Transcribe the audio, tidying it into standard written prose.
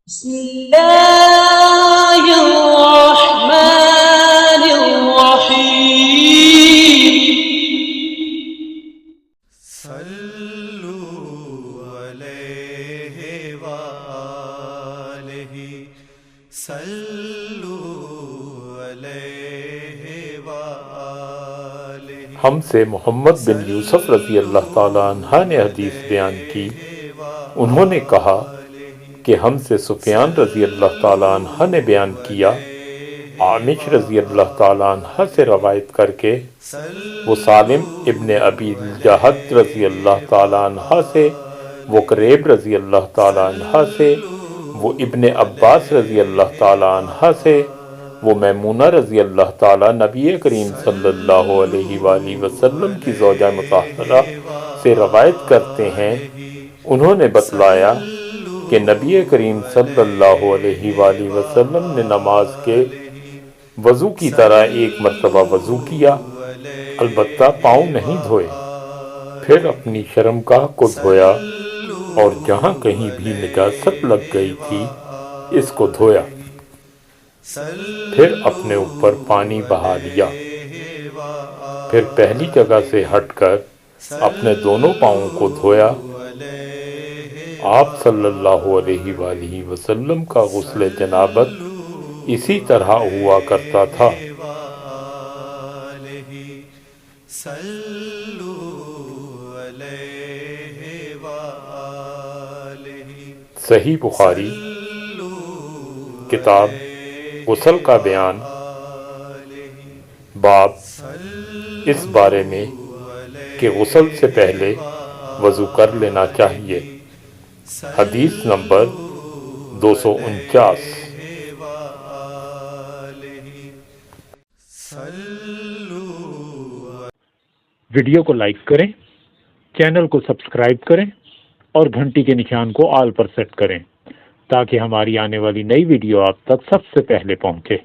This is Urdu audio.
بسم الله الرحمن الرحيم صلوا علیہ وآلہ صلوا علیہ وآلہ۔ ہم سے محمد بن یوسف رضی اللہ تعالیٰ عنہ نے حدیث بیان کی، انہوں نے کہا کہ ہم سے سفیان رضی اللہ تعالیٰ عنہ نے بیان کیا، عامش رضی اللہ تعالیٰ عنہ سے روایت کر کے، وہ سالم ابن ابی الجہد رضی اللہ تعالیٰ عنہ سے، وہ قریب رضی اللہ تعالیٰ عنہ سے، وہ ابن عباس رضی اللہ تعالیٰ عنہ سے، وہ میمونہ رضی اللہ تعالیٰ نبی کریم صلی اللہ علیہ وآلہ وسلم کی زوجہ مطہرہ سے روایت کرتے ہیں، انہوں نے بتلایا کہ نبی کریم صلی اللہ علیہ وآلہ وسلم نے نماز کے وضو کی طرح ایک مرتبہ وضو کیا، البتہ پاؤں نہیں دھوئے، پھر اپنی شرمگاہ کو دھویا اور جہاں کہیں بھی نجاست لگ گئی تھی اس کو دھویا، پھر اپنے اوپر پانی بہا لیا، پھر پہلی جگہ سے ہٹ کر اپنے دونوں پاؤں کو دھویا۔ آپ صلی اللہ علیہ وآلہ وسلم کا غسل جنابت اسی طرح ہوا کرتا تھا۔ صحیح بخاری کتاب غسل کا بیان، باب اس بارے میں کہ غسل سے پہلے وضو کر لینا چاہیے، حدیث نمبر 249۔ ویڈیو کو لائک کریں، چینل کو سبسکرائب کریں اور گھنٹی کے نشان کو آل پر سیٹ کریں تاکہ ہماری آنے والی نئی ویڈیو آپ تک سب سے پہلے پہنچے۔